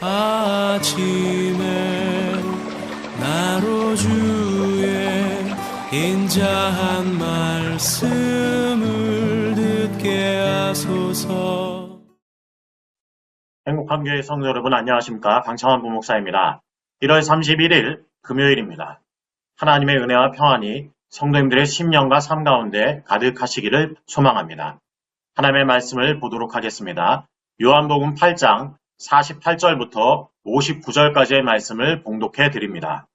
아침에 나로 주의 인자한 말씀을 듣게 하소서. 행복한 교회 성도 여러분 안녕하십니까? 강창환 부목사입니다. 1월 31일 금요일입니다. 하나님의 은혜와 평안이 성도님들의 심령과 삶 가운데 가득하시기를 소망합니다. 하나님의 말씀을 보도록 하겠습니다. 요한복음 8장 48절부터 59절까지의 말씀을 봉독해 드립니다.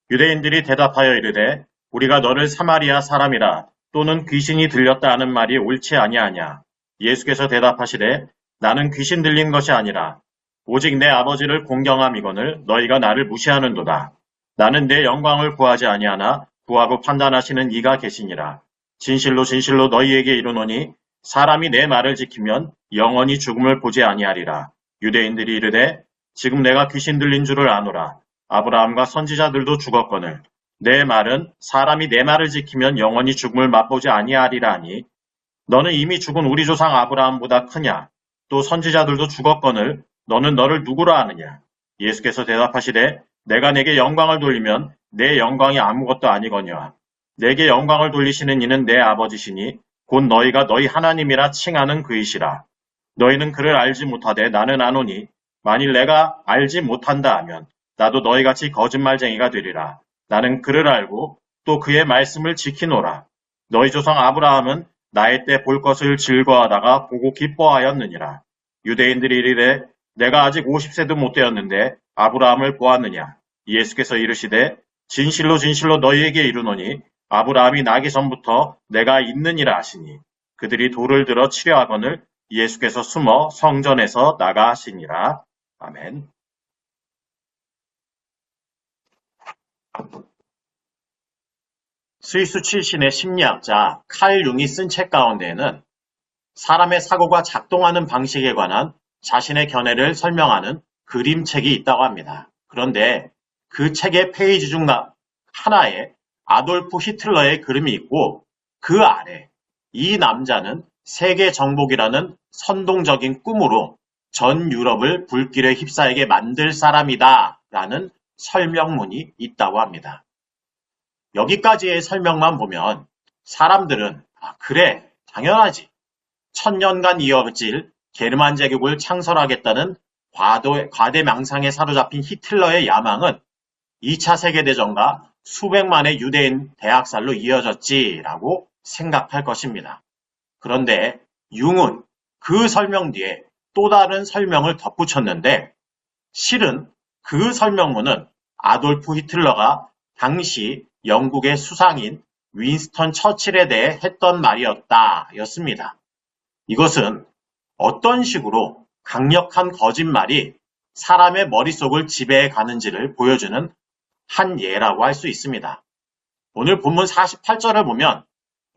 유대인들이 대답하여 이르되 우리가 너를 사마리아 사람이라 또는 귀신이 들렸다 하는 말이 옳지 아니하냐. 예수께서 대답하시되 나는 귀신 들린 것이 아니라 오직 내 아버지를 공경함이거늘 너희가 나를 무시하는도다. 나는 내 영광을 구하지 아니하나 구하고 판단하시는 이가 계시니라. 진실로 진실로 너희에게 이르노니 사람이 내 말을 지키면 영원히 죽음을 보지 아니하리라. 유대인들이 이르되 지금 내가 귀신 들린 줄을 아노라. 아브라함과 선지자들도 죽었거늘 내 말은 사람이 내 말을 지키면 영원히 죽음을 맛보지 아니하리라 하니 너는 이미 죽은 우리 조상 아브라함보다 크냐? 또 선지자들도 죽었거늘 너는 너를 누구라 하느냐? 예수께서 대답하시되 내가 내게 영광을 돌리면 내 영광이 아무것도 아니거니와 내게 영광을 돌리시는 이는 내 아버지시니 곧 너희가 너희 하나님이라 칭하는 그이시라. 너희는 그를 알지 못하되 나는 아노니 만일 내가 알지 못한다 하면 나도 너희같이 거짓말쟁이가 되리라. 나는 그를 알고 또 그의 말씀을 지키노라. 너희 조상 아브라함은 나의 때 볼 것을 즐거워하다가 보고 기뻐하였느니라. 유대인들이 이르되 내가 아직 50세도 못 되었는데 아브라함을 보았느냐. 예수께서 이르시되 진실로 진실로 너희에게 이르노니 아브라함이 나기 전부터 내가 있느니라 하시니 그들이 돌을 들어 치려 하거늘 예수께서 숨어 성전에서 나가 하시니라. 아멘. 스위스 출신의 심리학자 칼 융이 쓴 책 가운데에는 사람의 사고가 작동하는 방식에 관한 자신의 견해를 설명하는 그림책이 있다고 합니다. 그런데 그 책의 페이지 중 하나에 아돌프 히틀러의 그림이 있고 그 아래 이 남자는 세계 정복이라는 선동적인 꿈으로 전 유럽을 불길에 휩싸이게 만들 사람이다 라는 설명문이 있다고 합니다. 여기까지의 설명만 보면 사람들은 그래 당연하지. 1000년간 이어질 게르만 제국을 창설하겠다는 과대망상에 사로잡힌 히틀러의 야망은 2차 세계대전과 수백만의 유대인 대학살로 이어졌지라고 생각할 것입니다. 그런데 융은 그 설명 뒤에 또 다른 설명을 덧붙였는데 실은 그 설명문은 아돌프 히틀러가 당시 영국의 수상인 윈스턴 처칠에 대해 했던 말이었다 였습니다. 이것은 어떤 식으로 강력한 거짓말이 사람의 머릿속을 지배해 가는지를 보여주는 한 예라고 할 수 있습니다. 오늘 본문 48절을 보면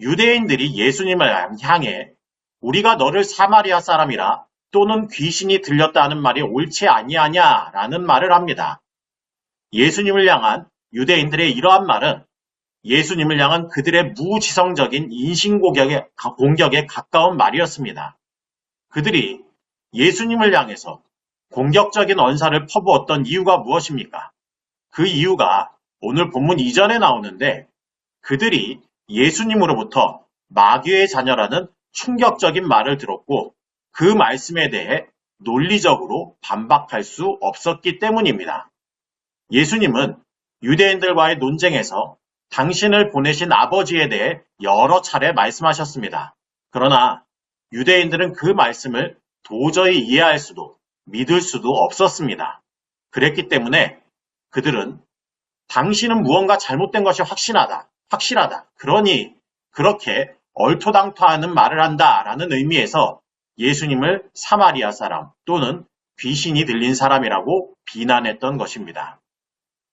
유대인들이 예수님을 향해 우리가 너를 사마리아 사람이라 또는 귀신이 들렸다는 말이 옳지 아니하냐라는 말을 합니다. 예수님을 향한 유대인들의 이러한 말은 예수님을 향한 그들의 무지성적인 인신공격에 가까운 말이었습니다. 그들이 예수님을 향해서 공격적인 언사를 퍼부었던 이유가 무엇입니까? 그 이유가 오늘 본문 이전에 나오는데 그들이 예수님으로부터 마귀의 자녀라는 충격적인 말을 들었고 그 말씀에 대해 논리적으로 반박할 수 없었기 때문입니다. 예수님은 유대인들과의 논쟁에서 당신을 보내신 아버지에 대해 여러 차례 말씀하셨습니다. 그러나 유대인들은 그 말씀을 도저히 이해할 수도 믿을 수도 없었습니다. 그랬기 때문에 그들은 당신은 무언가 잘못된 것이 확실하다. 그러니 그렇게 얼토당토하는 말을 한다라는 의미에서 예수님을 사마리아 사람 또는 귀신이 들린 사람이라고 비난했던 것입니다.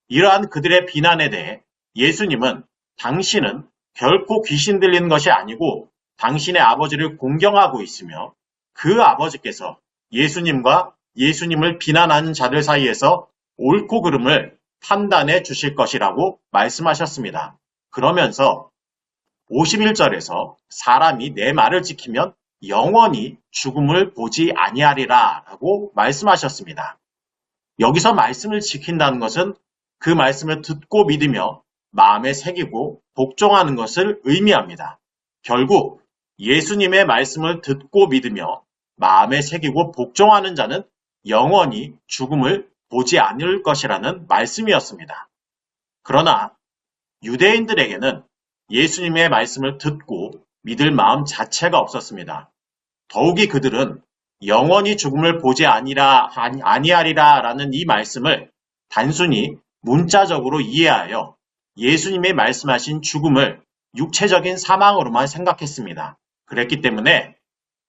이러한 그들의 비난에 대해 예수님은 당신은 결코 귀신 들리는 것이 아니고 당신의 아버지를 공경하고 있으며 그 아버지께서 예수님과 예수님을 비난하는 자들 사이에서 옳고 그름을 판단해 주실 것이라고 말씀하셨습니다. 그러면서 51절에서 사람이 내 말을 지키면 영원히 죽음을 보지 아니하리라 라고 말씀하셨습니다. 여기서 말씀을 지킨다는 것은 그 말씀을 듣고 믿으며 마음에 새기고 복종하는 것을 의미합니다. 결국 예수님의 말씀을 듣고 믿으며 마음에 새기고 복종하는 자는 영원히 죽음을 보지 않을 것이라는 말씀이었습니다. 그러나 유대인들에게는 예수님의 말씀을 듣고 믿을 마음 자체가 없었습니다. 더욱이 그들은 영원히 죽음을 보지 아니하리라 라는 이 말씀을 단순히 문자적으로 이해하여 예수님이 말씀하신 죽음을 육체적인 사망으로만 생각했습니다. 그랬기 때문에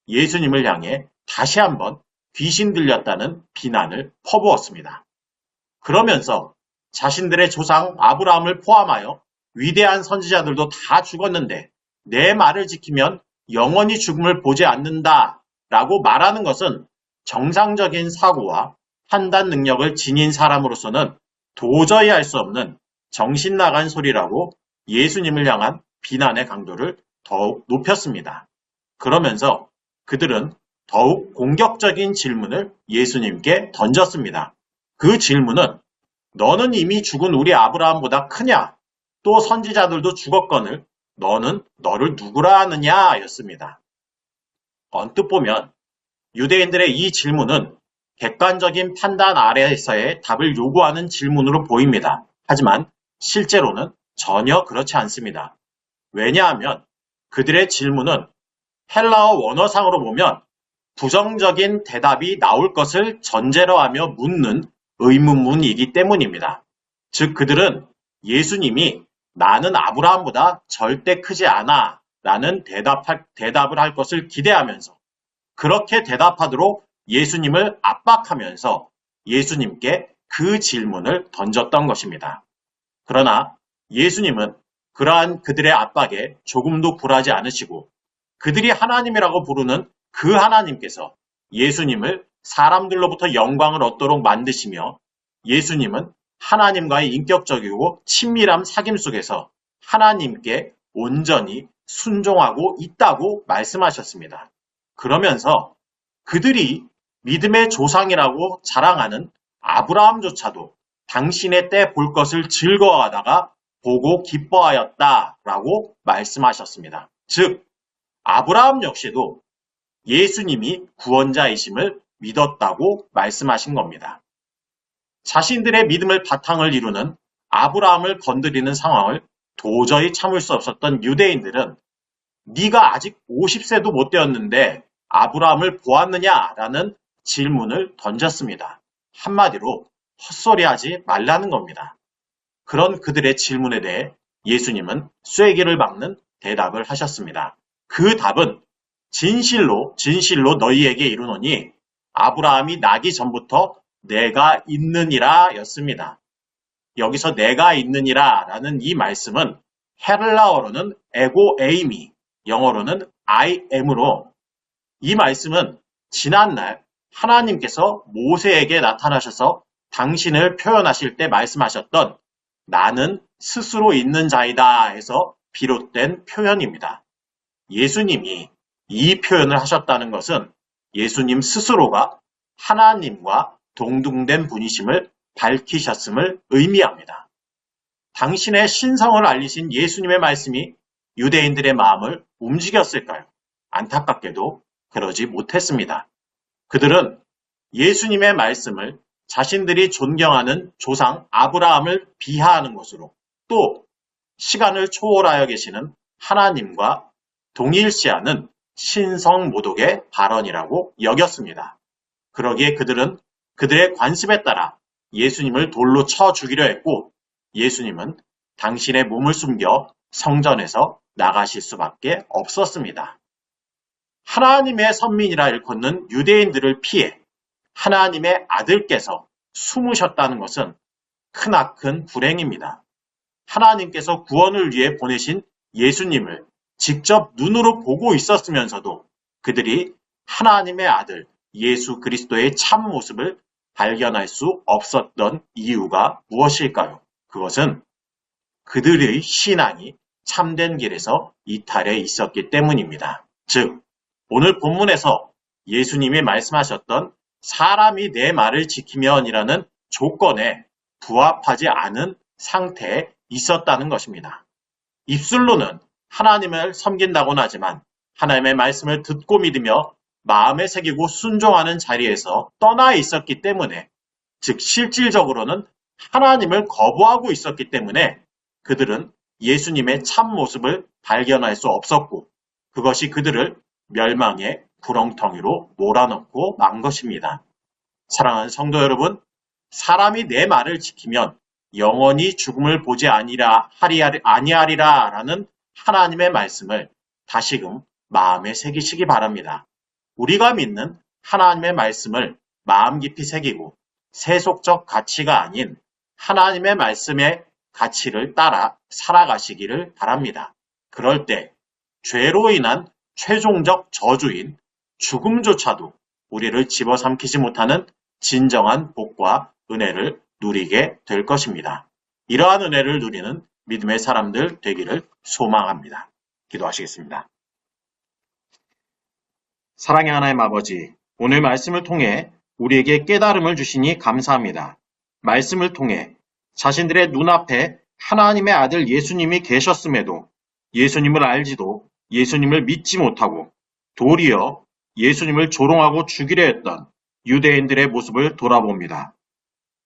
예수님을 향해 다시 한번 귀신 들렸다는 비난을 퍼부었습니다. 그러면서 자신들의 조상 아브라함을 포함하여 위대한 선지자들도 다 죽었는데 내 말을 지키면 영원히 죽음을 보지 않는다 라고 말하는 것은 정상적인 사고와 판단 능력을 지닌 사람으로서는 도저히 할 수 없는 정신 나간 소리라고 예수님을 향한 비난의 강도를 더욱 높였습니다. 그러면서 그들은 더욱 공격적인 질문을 예수님께 던졌습니다. 그 질문은 너는 이미 죽은 우리 아브라함보다 크냐? 또 선지자들도 죽었거늘 너는 너를 누구라 하느냐? 였습니다. 언뜻 보면 유대인들의 이 질문은 객관적인 판단 아래에서의 답을 요구하는 질문으로 보입니다. 하지만 실제로는 전혀 그렇지 않습니다. 왜냐하면 그들의 질문은 헬라어 원어상으로 보면 부정적인 대답이 나올 것을 전제로 하며 묻는 의문문이기 때문입니다. 즉 그들은 예수님이 나는 아브라함보다 절대 크지 않아 라는 대답을 할 것을 기대하면서 그렇게 대답하도록 예수님을 압박하면서 예수님께 그 질문을 던졌던 것입니다. 그러나 예수님은 그러한 그들의 압박에 조금도 굴하지 않으시고 그들이 하나님이라고 부르는 그 하나님께서 예수님을 사람들로부터 영광을 얻도록 만드시며 예수님은 하나님과의 인격적이고 친밀한 사귐 속에서 하나님께 온전히 순종하고 있다고 말씀하셨습니다. 그러면서 그들이 믿음의 조상이라고 자랑하는 아브라함조차도 당신의 때 볼 것을 즐거워하다가 보고 기뻐하였다라고 말씀하셨습니다. 즉 아브라함 역시도 예수님이 구원자이심을 믿었다고 말씀하신 겁니다. 자신들의 믿음을 바탕을 이루는 아브라함을 건드리는 상황을 도저히 참을 수 없었던 유대인들은 네가 아직 50세도 못 되었는데 아브라함을 보았느냐라는 질문을 던졌습니다. 한마디로 헛소리하지 말라는 겁니다. 그런 그들의 질문에 대해 예수님은 쐐기를 박는 대답을 하셨습니다. 그 답은 진실로 너희에게 이르노니 아브라함이 나기 전부터 내가 있느니라 였습니다. 여기서 내가 있느니라 라는 이 말씀은 헬라어로는 에고 에이미, 영어로는 I am으로 이 말씀은 지난날 하나님께서 모세에게 나타나셔서 당신을 표현하실 때 말씀하셨던 나는 스스로 있는 자이다 에서 비롯된 표현입니다. 예수님이 이 표현을 하셨다는 것은 예수님 스스로가 하나님과 동등된 분이심을 밝히셨음을 의미합니다. 당신의 신성을 알리신 예수님의 말씀이 유대인들의 마음을 움직였을까요? 안타깝게도 그러지 못했습니다. 그들은 예수님의 말씀을 자신들이 존경하는 조상 아브라함을 비하하는 것으로 또 시간을 초월하여 계시는 하나님과 동일시하는 신성모독의 발언이라고 여겼습니다. 그러기에 그들은 그들의 관습에 따라 예수님을 돌로 쳐 죽이려 했고 예수님은 당신의 몸을 숨겨 성전에서 나가실 수밖에 없었습니다. 하나님의 선민이라 일컫는 유대인들을 피해 하나님의 아들께서 숨으셨다는 것은 크나큰 불행입니다. 하나님께서 구원을 위해 보내신 예수님을 직접 눈으로 보고 있었으면서도 그들이 하나님의 아들 예수 그리스도의 참 모습을 발견할 수 없었던 이유가 무엇일까요? 그것은 그들의 신앙이 참된 길에서 이탈해 있었기 때문입니다. 즉, 오늘 본문에서 예수님이 말씀하셨던 사람이 내 말을 지키면이라는 조건에 부합하지 않은 상태에 있었다는 것입니다. 입술로는 하나님을 섬긴다고는 하지만 하나님의 말씀을 듣고 믿으며 마음에 새기고 순종하는 자리에서 떠나 있었기 때문에, 즉 실질적으로는 하나님을 거부하고 있었기 때문에 그들은 예수님의 참 모습을 발견할 수 없었고, 그것이 그들을 멸망의 구렁텅이로 몰아넣고 만 것입니다. 사랑하는 성도 여러분, 사람이 내 말을 지키면 영원히 죽음을 보지 아니하리라 라는 하나님의 말씀을 다시금 마음에 새기시기 바랍니다. 우리가 믿는 하나님의 말씀을 마음 깊이 새기고 세속적 가치가 아닌 하나님의 말씀의 가치를 따라 살아가시기를 바랍니다. 그럴 때 죄로 인한 최종적 저주인 죽음조차도 우리를 집어삼키지 못하는 진정한 복과 은혜를 누리게 될 것입니다. 이러한 은혜를 누리는 믿음의 사람들 되기를 소망합니다. 기도하시겠습니다. 사랑의 하나님 아버지, 오늘 말씀을 통해 우리에게 깨달음을 주시니 감사합니다. 말씀을 통해 자신들의 눈앞에 하나님의 아들 예수님이 계셨음에도 예수님을 알지도 예수님을 믿지 못하고 도리어 예수님을 조롱하고 죽이려 했던 유대인들의 모습을 돌아봅니다.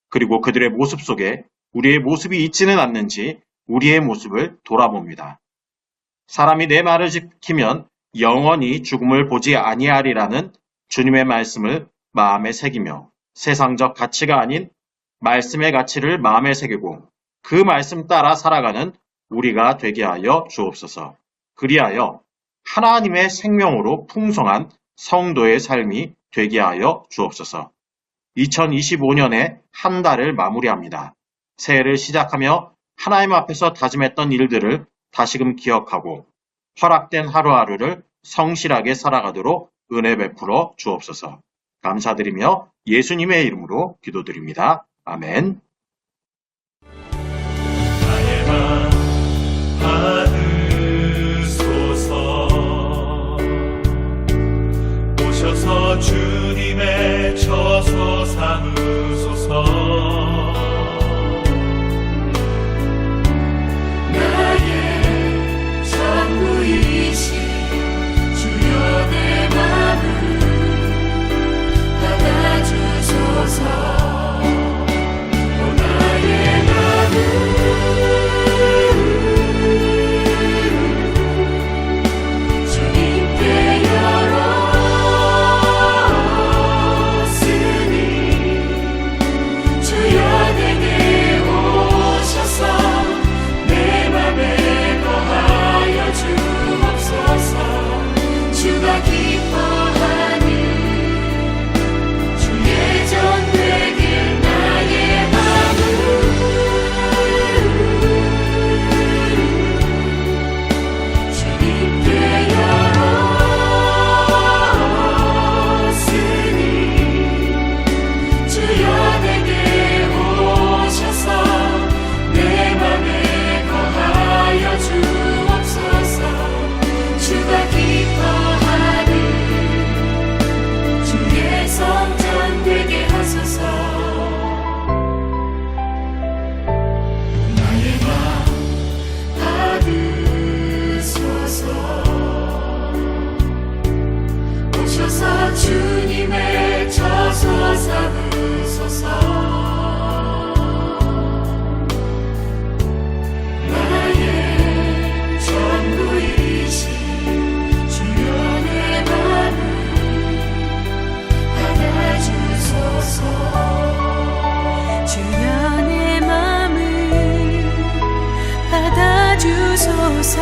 그리고 그들의 모습 속에 우리의 모습이 있지는 않는지 우리의 모습을 돌아봅니다. 사람이 내 말을 지키면 영원히 죽음을 보지 아니하리라는 주님의 말씀을 마음에 새기며 세상적 가치가 아닌 말씀의 가치를 마음에 새기고 그 말씀 따라 살아가는 우리가 되게 하여 주옵소서. 그리하여 하나님의 생명으로 풍성한 성도의 삶이 되게 하여 주옵소서. 2025년의 한 달을 마무리합니다. 새해를 시작하며 하나님 앞에서 다짐했던 일들을 다시금 기억하고 허락된 하루하루를 성실하게 살아가도록 은혜 베풀어 주옵소서. 감사드리며 예수님의 이름으로 기도드립니다. 아멘. 나의 맘 받으소서. 오셔서 주님의 처소 삼으소서. 나의 전부이신 주여 내 맘을 받아주소서. 주님의 처소 삼으소서. 나의 전부이신 주여 내 맘을 받아주소서. 주여 내 맘을 받아주소서.